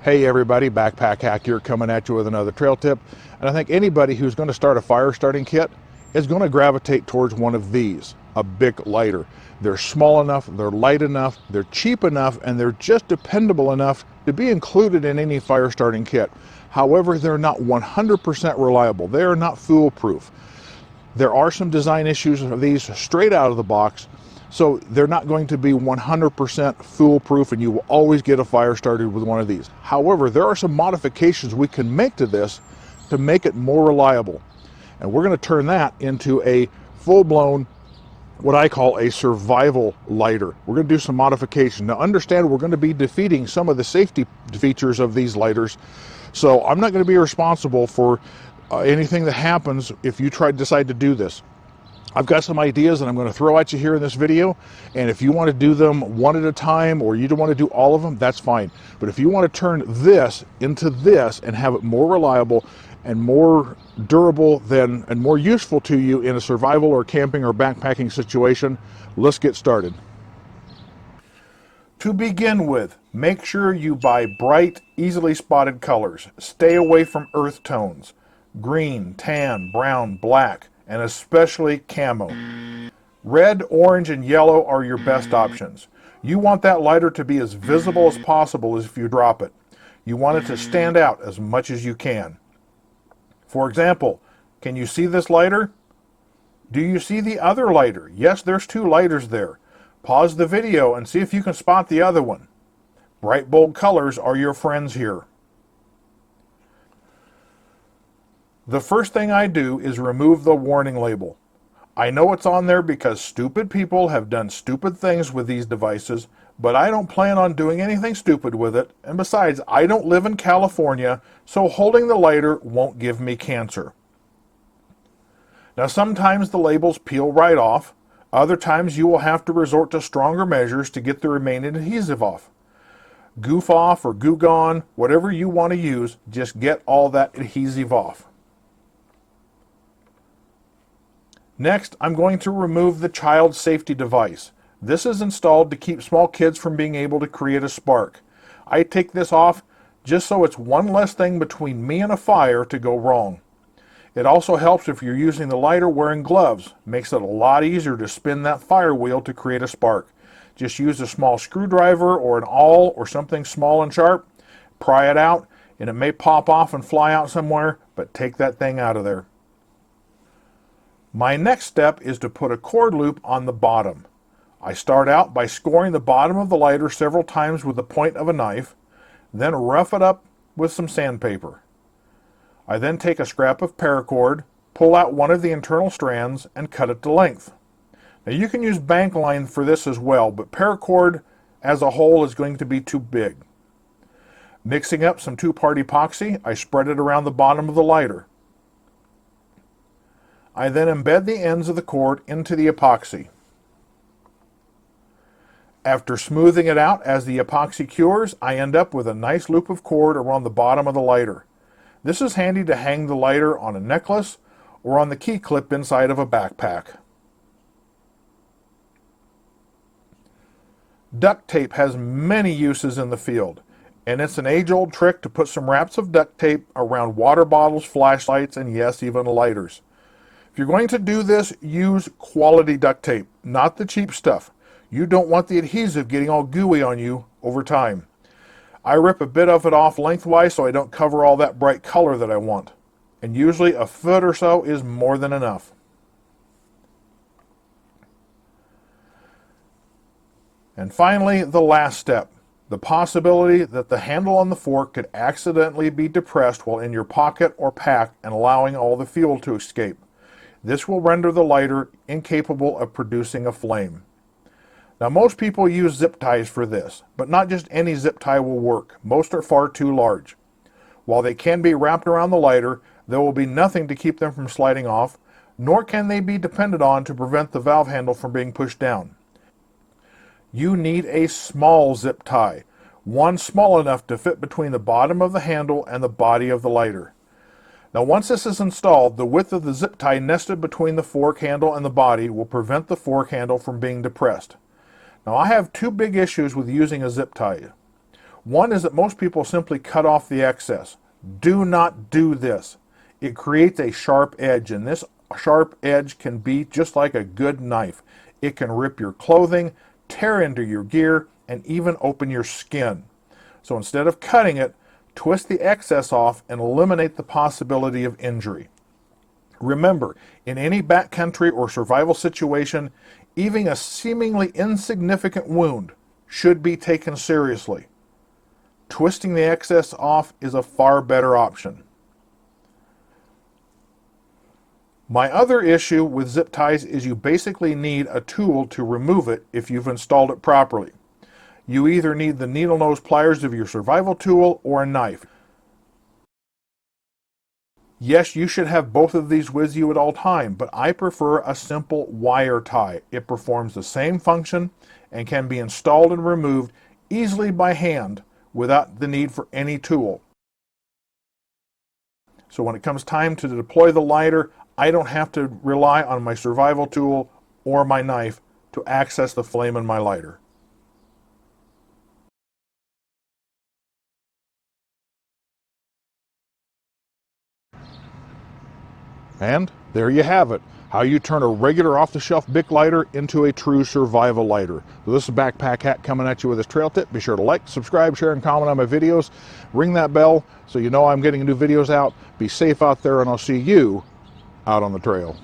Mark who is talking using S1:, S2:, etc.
S1: Hey everybody, Backpack Hack here, coming at you with another trail tip. And I think anybody who's going to start a fire starting kit is going to gravitate towards one of these, a Bic lighter. They're small enough, they're light enough, they're cheap enough, and they're just dependable enough to be included in any fire starting kit. However, they're not 100% reliable. They are not foolproof. There are some design issues of these straight out of the box, so they're not going to be 100% foolproof, and you will always get a fire started with one of these. However, there are some modifications we can make to this to make it more reliable. And we're going to turn that into a full-blown, what I call a survival lighter. We're going to do some modification. Now understand, we're going to be defeating some of the safety features of these lighters. So I'm not going to be responsible for anything that happens if you decide to do this. I've got some ideas that I'm going to throw at you here in this video, and if you want to do them one at a time or you don't want to do all of them, that's fine. But if you want to turn this into this and have it more reliable and more durable and more useful to you in a survival or camping or backpacking situation, let's get started. To begin with, make sure you buy bright, easily spotted colors. Stay away from earth tones: green, tan, brown, black, and especially camo. Red, orange, and yellow are your best options. You want that lighter to be as visible as possible if you drop it. You want it to stand out as much as you can. For example, can you see this lighter? Do you see the other lighter? Yes, there's two lighters there. Pause the video and see if you can spot the other one. Bright, bold colors are your friends here. The first thing I do is remove the warning label. I know it's on there because stupid people have done stupid things with these devices, but I don't plan on doing anything stupid with it, and besides, I don't live in California, so holding the lighter won't give me cancer. Now sometimes the labels peel right off, other times you will have to resort to stronger measures to get the remaining adhesive off. Goof off or Goo Gone, whatever you want to use, just get all that adhesive off. Next, I'm going to remove the child safety device. This is installed to keep small kids from being able to create a spark. I take this off just so it's one less thing between me and a fire to go wrong. It also helps if you're using the lighter wearing gloves. Makes it a lot easier to spin that fire wheel to create a spark. Just use a small screwdriver or an awl or something small and sharp, pry it out, and it may pop off and fly out somewhere, but take that thing out of there. My next step is to put a cord loop on the bottom. I start out by scoring the bottom of the lighter several times with the point of a knife, then rough it up with some sandpaper. I then take a scrap of paracord, pull out one of the internal strands, and cut it to length. Now you can use bank line for this as well, but paracord as a whole is going to be too big. Mixing up some two-part epoxy, I spread it around the bottom of the lighter. I then embed the ends of the cord into the epoxy. After smoothing it out as the epoxy cures, I end up with a nice loop of cord around the bottom of the lighter. This is handy to hang the lighter on a necklace or on the key clip inside of a backpack. Duct tape has many uses in the field, and it's an age-old trick to put some wraps of duct tape around water bottles, flashlights, and yes, even lighters. If you're going to do this, use quality duct tape, not the cheap stuff. You don't want the adhesive getting all gooey on you over time. I rip a bit of it off lengthwise so I don't cover all that bright color that I want. And usually a foot or so is more than enough. And finally, the last step. The possibility that the handle on the fork could accidentally be depressed while in your pocket or pack and allowing all the fuel to escape. This will render the lighter incapable of producing a flame. Now most people use zip ties for this, but not just any zip tie will work. Most are far too large. While they can be wrapped around the lighter, there will be nothing to keep them from sliding off, nor can they be depended on to prevent the valve handle from being pushed down. You need a small zip tie, one small enough to fit between the bottom of the handle and the body of the lighter. Now once this is installed, the width of the zip tie nested between the fork handle and the body will prevent the fork handle from being depressed. Now I have two big issues with using a zip tie. One is that most people simply cut off the excess. Do not do this. It creates a sharp edge, and this sharp edge can be just like a good knife. It can rip your clothing, tear into your gear, and even open your skin. So instead of cutting it, twist the excess off and eliminate the possibility of injury. Remember, in any backcountry or survival situation, even a seemingly insignificant wound should be taken seriously. Twisting the excess off is a far better option. My other issue with zip ties is you basically need a tool to remove it if you've installed it properly. You either need the needle nose pliers of your survival tool or a knife. Yes, you should have both of these with you at all time, but I prefer a simple wire tie. It performs the same function and can be installed and removed easily by hand without the need for any tool. So when it comes time to deploy the lighter, I don't have to rely on my survival tool or my knife to access the flame in my lighter. And there you have it, how you turn a regular off-the-shelf Bic lighter into a true survival lighter. So this is Backpack Hack coming at you with this trail tip. Be sure to like, subscribe, share, and comment on my videos. Ring that bell so you know I'm getting new videos out. Be safe out there, and I'll see you out on the trail.